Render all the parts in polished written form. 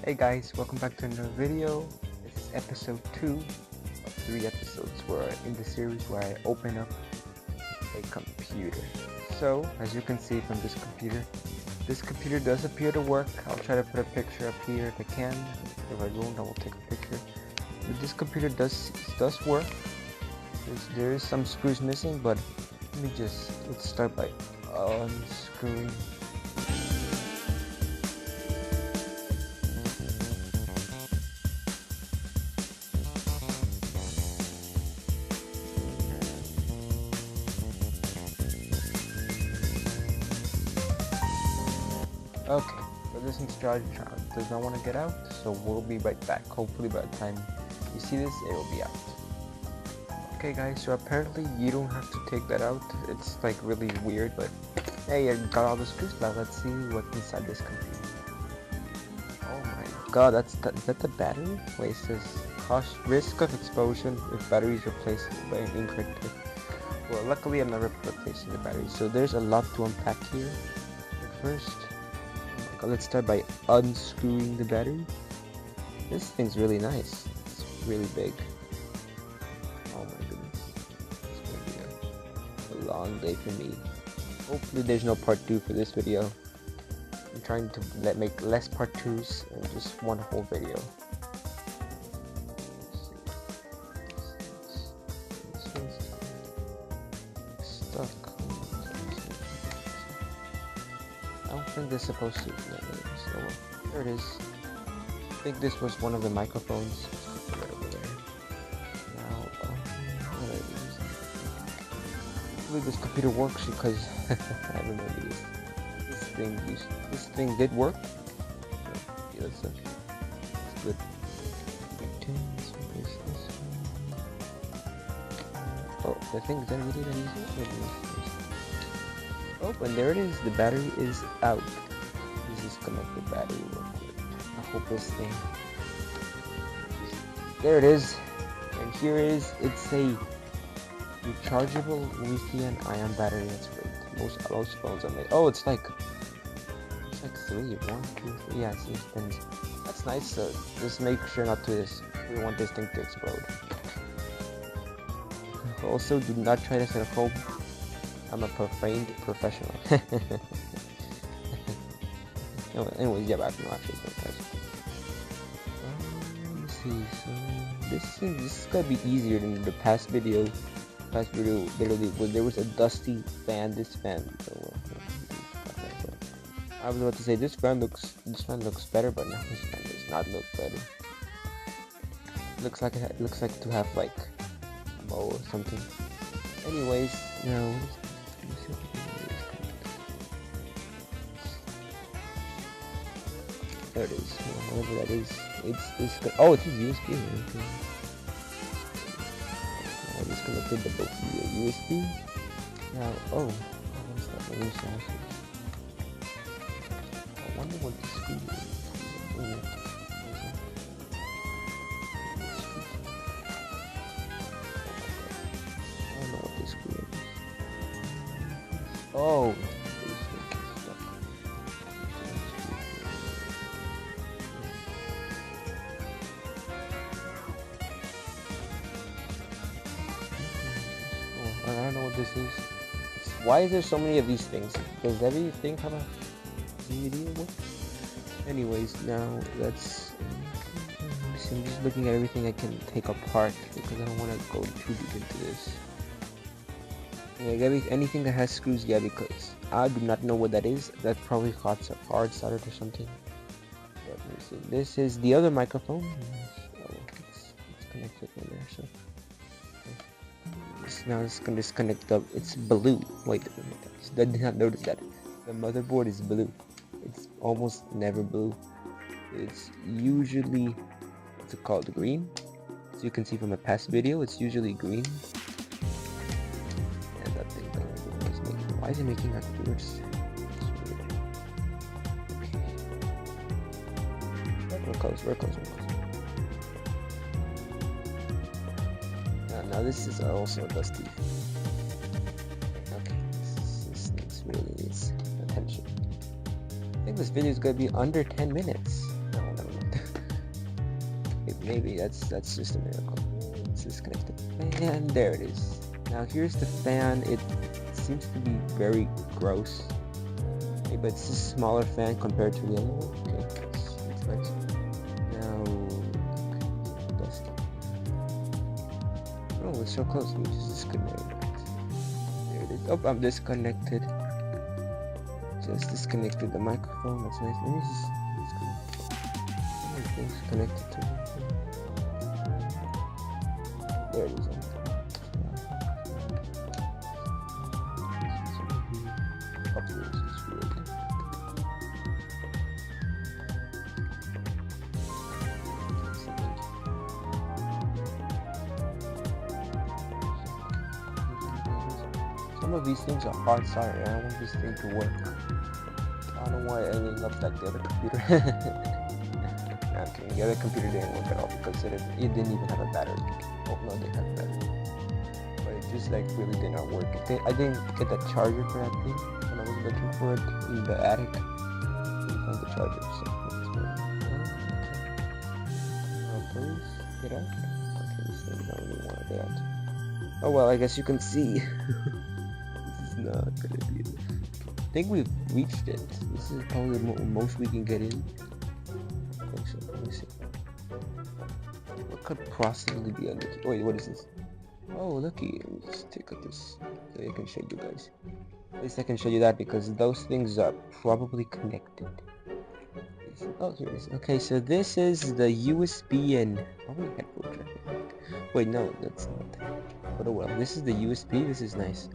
Hey guys, welcome back to another video. This is episode 2 of 3 episodes in the series where I open up a computer. So, as you can see from this computer does appear to work. I'll try to put a picture up here if I can. If I don't, I will take a picture. But this computer does work. There is some screws missing, but let's start by unscrewing. Okay, so this child does not want to get out, so we'll be right back. Hopefully by the time you see this, it will be out. Okay guys, so apparently you don't have to take that out. It's like really weird, but hey, I got all the screws. Now let's see what's inside this computer. Oh my god, is that the battery? Wait, it says risk of explosion if battery is replaced by an incorrect type. Well, luckily I'm never replacing the battery, so there's a lot to unpack here. But first, let's start by unscrewing the battery. This thing's really nice. It's really big. Oh my goodness. It's gonna be a long day for me. Hopefully there's no part 2 for this video. I'm trying to make less part 2s and just one whole video. This one's stuck. I don't think they're supposed to. So there it is. I think this was one of the microphones. Put it over there. Now, hopefully this computer works because I remember this thing did work. Okay, that's good. Oh, the thing is that really that easy? Oh, and there it is. The battery is out. Let's disconnect the battery real quick. I hope this thing. There it is. And here it's a rechargeable lithium-ion battery. That's great. Most phones are made. Oh, it's like 3. 1, 2, 3. Yeah, it's pins. That's nice. So just make sure not to. We want this thing to explode. Also, do not try this at home. I'm a trained professional. No, anyways, yeah, back to actually. Let's see. So this is gonna be easier than the past video. Literally, when there was a dusty fan. This fan. I was about to say this fan looks better, but no, this fan does not look better. Looks like to have like mold or something. Anyways, now. There it is. Whatever that is. It's good. Oh, it's USB. Okay. I just connected the both USB. Now, what's that? Let me see. I wonder what the screen is. I don't know what this screen is. Oh. I don't know what this is. Why is there so many of these things? Does everything have a DVD or what? Anyways, now let's see. I'm just looking at everything I can take apart because I don't want to go too deep into this. Yeah, anything that has screws, yeah, because I do not know what that is. That's probably hard soldered or something. But let me see. This is the other microphone. It's connected in there, so. Now it's gonna disconnect it's blue. Wait, I did not notice that. The motherboard is blue. It's almost never blue. It's usually, what's it called, green? As you can see from a past video, it's usually green. And that thing is making, why is it making that weird? Okay. We're close. Now this is also dusty. Okay, this really needs attention. I think this video is gonna be under 10 minutes. No. maybe that's just a miracle. It's disconnected. And there it is. Now here's the fan. It seems to be very gross. Okay, but it's a smaller fan compared to the other one. Okay, that's nice. Now, dust. Oh, it's so close. Let me just disconnect it. There it is. Oh, I'm disconnected. Just disconnected the microphone. That's nice. Let me just everything's connected to it. There it is. Some of these things are hard. Sorry, I don't want this thing to work. I don't know why I ended up like the other computer. I'm kidding. The other computer didn't work at all because it didn't even have a battery. Oh no, they had a battery, but it just like really did not work. I didn't get the charger for that thing when I was looking for it in the attic. I found the charger, so that's weird. Please get out. Okay, this thing don't really want to get out. Oh well, I guess you can see. This is not gonna be it. I think we've reached it. This is probably the most we can get in. Let me see. What could possibly be under here? Wait, what is this? Oh, looky. Let me just take out this so I can show you guys. At least I can show you that because those things are probably connected. Oh, here it is. Okay, so this is the USB and probably headphone jack. Wait, no, that's not that. But oh well, this is the USB. This is nice.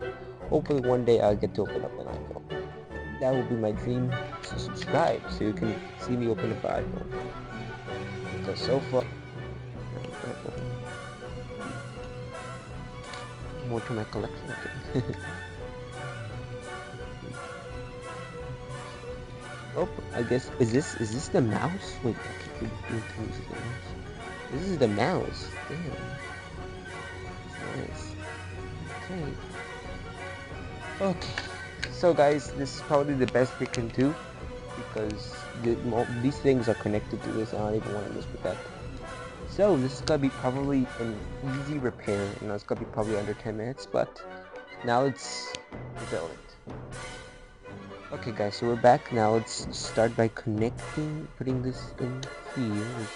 Hopefully one day I'll get to open up an iPhone. That will be my dream. So subscribe so you can see me open up an iPhone. Because so far, more to my collection. Okay. Oh, I guess is this the mouse? Wait, I keep thinking this is the mouse. Damn. Nice. Okay. Okay. So guys, this is probably the best we can do because these things are connected to this. I don't even want to mess with that. So this is gonna be probably an easy repair. You know, it's gonna be probably under 10 minutes, but now let's build it. Okay guys, so we're back. Now let's start by putting this in here.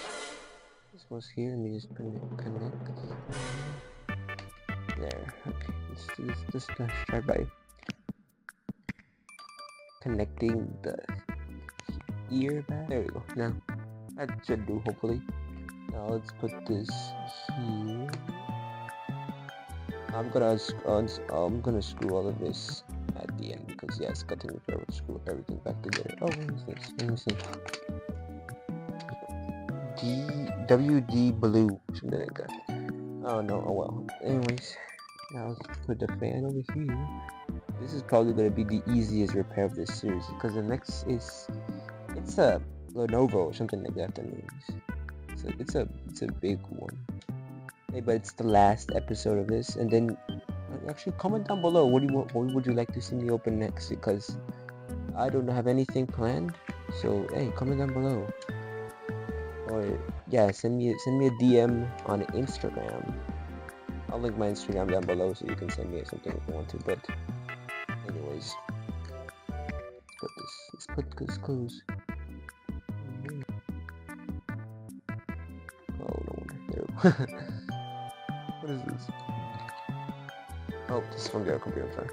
This was here. Let me just connect. There. Okay. Let's start by connecting the ear back. There we go. Now that should do, hopefully. Now let's put this here. I'm gonna screw all of this at the end because yeah, it's cutting me forever to screw everything back together. Oh, what is this? Let me see. WD blue, something like that. Oh no, oh well. Anyways, now let's put the fan over here. This is probably gonna be the easiest repair of this series because the next it's a Lenovo or something like that. That means it's a big one. Hey, but it's the last episode of this, and then actually comment down below what would you like to see me open next because I don't have anything planned. So hey, comment down below, or yeah, send me a DM on Instagram. I'll link my Instagram down below so you can send me something if you want to. But anyways, let's put this close. Oh no, there we go. What is this? Oh, this is from the other computer, sorry.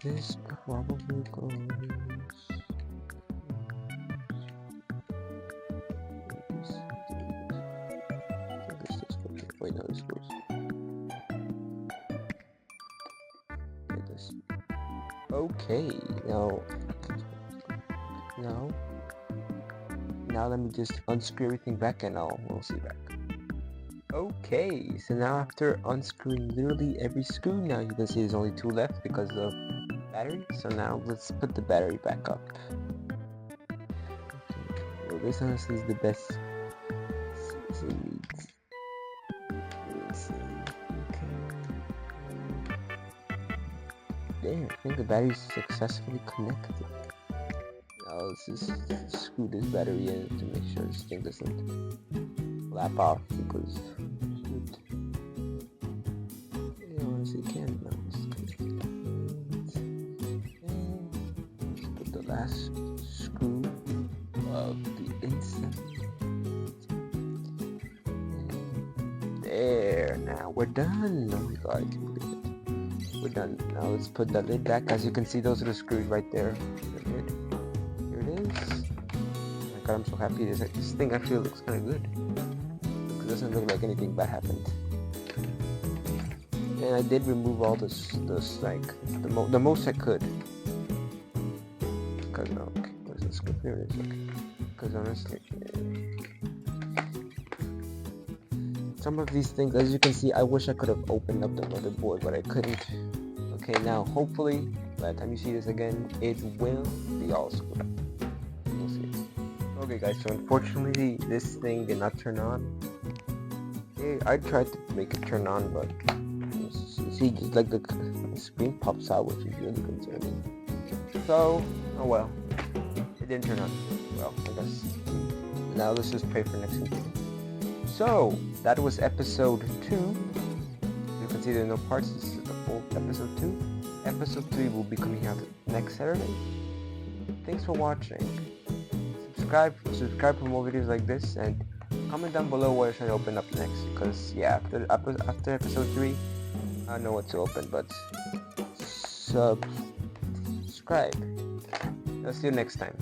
This probably goes... Wait, no, this goes... Like this. Okay, now let me just unscrew everything back and we'll see back. Okay, so now after unscrewing literally every screw, now you can see there's only 2 left because of battery. So now let's put the battery back up. Okay. Well, this honestly is the best. So let's see. Okay. There, I think the battery is successfully connected. Now let's just screw this battery in to make sure this thing doesn't lap off, because honestly can't now. Let's put the last screw of the inside. There, now we're done. Oh my god, I can't believe it. We're done. Now let's put the lid back. As you can see, those are the screws right there. Here it is. Oh my god, I'm so happy. This thing actually looks kind of good. It doesn't look like anything bad happened. And I did remove all this like the most I could. Cause okay, where's the screw? Here it is. Okay. Cause honestly, some of these things, as you can see, I wish I could have opened up the motherboard, but I couldn't. Okay, now hopefully by the time you see this again, it will be all screwed up. We'll see. Okay guys, so unfortunately this thing did not turn on. Okay, I tried to make it turn on, but you see, just like the screen pops out, which is really concerning. So, oh well, it didn't turn on. Well, I guess. Now let's just pray for next week. So, that was episode 2. You can see there are no parts. This is the full episode 2. Episode 3 will be coming out next Saturday. Thanks for watching. Subscribe for more videos like this, and comment down below what should I open up next. Because yeah, after episode 3, I don't know what to open, but subscribe. I'll see you next time.